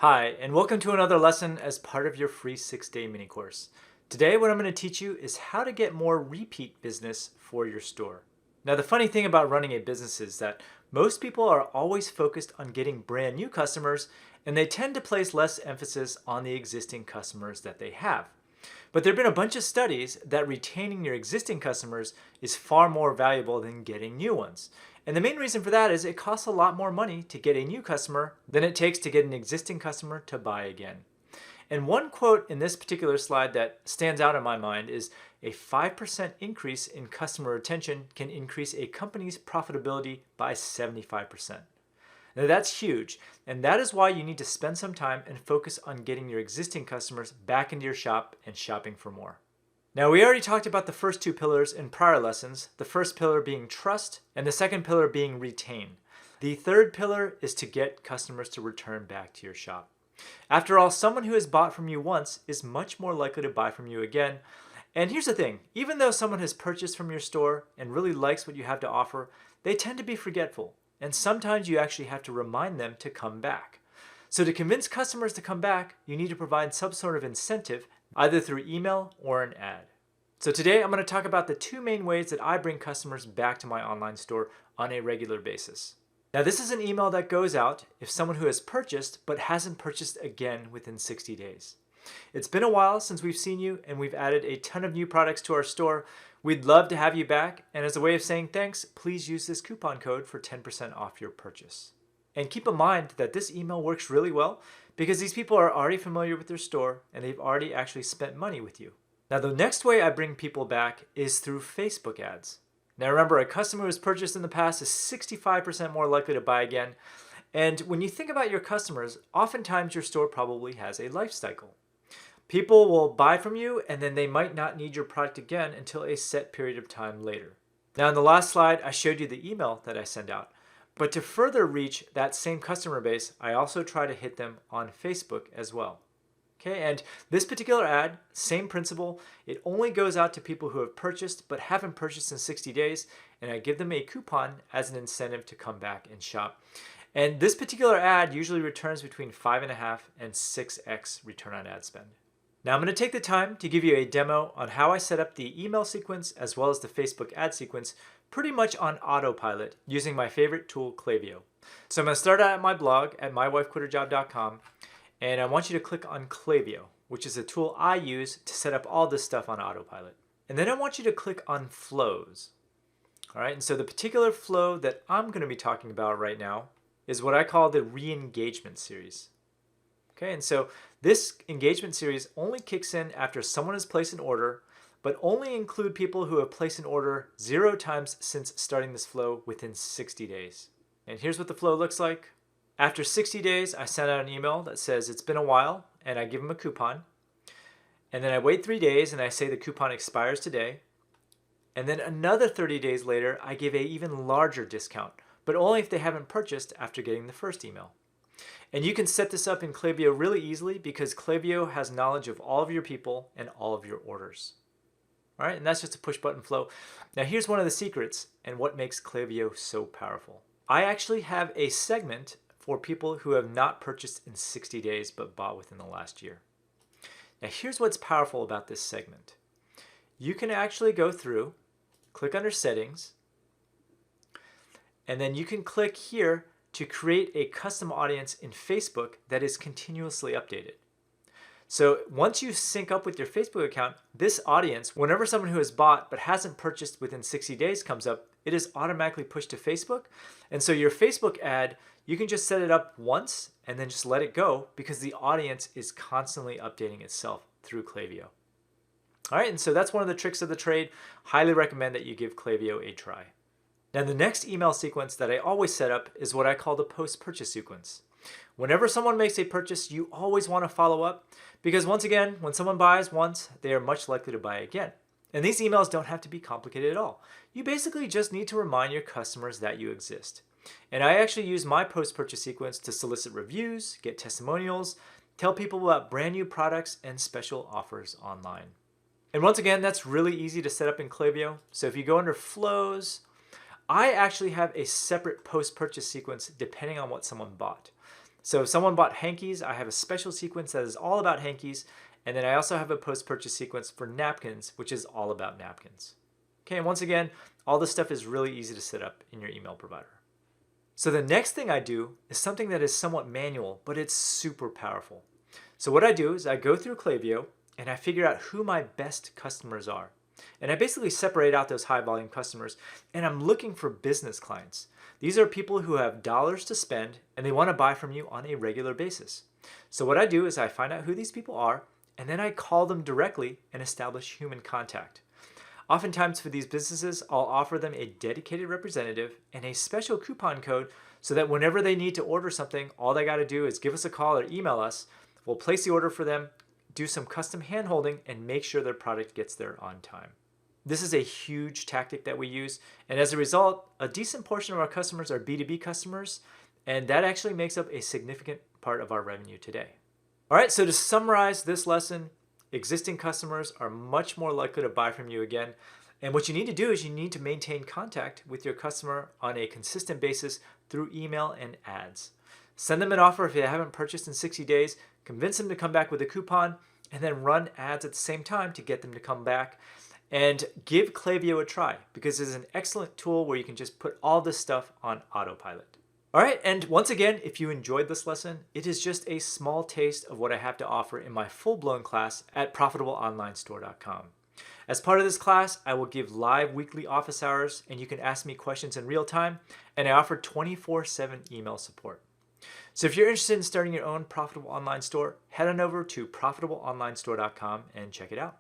Hi, and welcome to another lesson as part of your free 6-day mini course. Today, what I'm going to teach you is how to get more repeat business for your store. Now, the funny thing about running a business is that most people are always focused on getting brand new customers, and they tend to place less emphasis on the existing customers that they have. But there have been a bunch of studies that retaining your existing customers is far more valuable than getting new ones. And the main reason for that is it costs a lot more money to get a new customer than it takes to get an existing customer to buy again. And one quote in this particular slide that stands out in my mind is a 5% increase in customer retention can increase a company's profitability by 75%. Now that's huge, and that is why you need to spend some time and focus on getting your existing customers back into your shop and shopping for more. Now we already talked about the first two pillars in prior lessons, the first pillar being trust and the second pillar being retain. The third pillar is to get customers to return back to your shop. After all, someone who has bought from you once is much more likely to buy from you again. And here's the thing, even though someone has purchased from your store and really likes what you have to offer, they tend to be forgetful. And sometimes you actually have to remind them to come back. So to convince customers to come back, you need to provide some sort of incentive, either through email or an ad. So today I'm going to talk about the two main ways that I bring customers back to my online store on a regular basis. Now this is an email that goes out if someone who has purchased but hasn't purchased again within 60 days. It's been a while since we've seen you and we've added a ton of new products to our store. We'd love to have you back, and as a way of saying thanks, please use this coupon code for 10% off your purchase. And keep in mind that this email works really well because these people are already familiar with your store and they've already actually spent money with you. Now the next way I bring people back is through Facebook ads. Now remember, a customer who has purchased in the past is 65% more likely to buy again. And when you think about your customers, oftentimes your store probably has a life cycle. People will buy from you and then they might not need your product again until a set period of time later. Now in the last slide, I showed you the email that I send out. But to further reach that same customer base, I also try to hit them on Facebook as well. Okay, and this particular ad, same principle, it only goes out to people who have purchased but haven't purchased in 60 days, and I give them a coupon as an incentive to come back and shop. And this particular ad usually returns between 5.5 and 6x return on ad spend. Now I'm going to take the time to give you a demo on how I set up the email sequence as well as the Facebook ad sequence pretty much on autopilot using my favorite tool, Klaviyo. So I'm going to start out at my blog at mywifequitherjob.com, and I want you to click on Klaviyo, which is a tool I use to set up all this stuff on autopilot. And then I want you to click on flows. All right, and so the particular flow that I'm going to be talking about right now is what I call the re-engagement series. Okay, and so this engagement series only kicks in after someone has placed an order, but only include people who have placed an order 0 times since starting this flow within 60 days. And here's what the flow looks like. After 60 days, I send out an email that says it's been a while, and I give them a coupon. And then I wait 3 days and I say the coupon expires today. And then another 30 days later, I give an even larger discount, but only if they haven't purchased after getting the first email. And you can set this up in Klaviyo really easily because Klaviyo has knowledge of all of your people and all of your orders. All right, and that's just a push button flow. Now here's one of the secrets and what makes Klaviyo so powerful. I actually have a segment for people who have not purchased in 60 days but bought within the last year. Now here's what's powerful about this segment. You can actually go through, click under settings, and then you can click here to create a custom audience in Facebook that is continuously updated. So once you sync up with your Facebook account, this audience, whenever someone who has bought but hasn't purchased within 60 days comes up, it is automatically pushed to Facebook. And so your Facebook ad, you can just set it up once and then just let it go because the audience is constantly updating itself through Klaviyo. All right, and so that's one of the tricks of the trade. Highly recommend that you give Klaviyo a try. Now the next email sequence that I always set up is what I call the post-purchase sequence. Whenever someone makes a purchase, you always want to follow up because once again, when someone buys once, they are much likely to buy again. And these emails don't have to be complicated at all. You basically just need to remind your customers that you exist. And I actually use my post-purchase sequence to solicit reviews, get testimonials, tell people about brand new products and special offers online. And once again, that's really easy to set up in Klaviyo. So if you go under flows, I actually have a separate post-purchase sequence depending on what someone bought. So if someone bought hankies, I have a special sequence that is all about hankies. And then I also have a post-purchase sequence for napkins, which is all about napkins. Okay, and once again, all this stuff is really easy to set up in your email provider. So the next thing I do is something that is somewhat manual, but it's super powerful. So what I do is I go through Klaviyo and I figure out who my best customers are. And I basically separate out those high volume customers, and I'm looking for business clients. These are people who have dollars to spend and they want to buy from you on a regular basis. So what I do is I find out who these people are, and then I call them directly and establish human contact. Oftentimes for these businesses, I'll offer them a dedicated representative and a special coupon code so that whenever they need to order something, all they got to do is give us a call or email us. We'll place the order for them, do some custom hand-holding, and make sure their product gets there on time. This is a huge tactic that we use, and as a result, a decent portion of our customers are B2B customers, and that actually makes up a significant part of our revenue today. All right, so to summarize this lesson, existing customers are much more likely to buy from you again. And what you need to do is you need to maintain contact with your customer on a consistent basis through email and ads. Send them an offer if they haven't purchased in 60 days, convince them to come back with a coupon, and then run ads at the same time to get them to come back. And give Klaviyo a try because it's an excellent tool where you can just put all this stuff on autopilot. All right, and once again, if you enjoyed this lesson, it is just a small taste of what I have to offer in my full-blown class at profitableonlinestore.com. As part of this class, I will give live weekly office hours, and you can ask me questions in real time, and I offer 24/7 email support. So if you're interested in starting your own profitable online store, head on over to profitableonlinestore.com and check it out.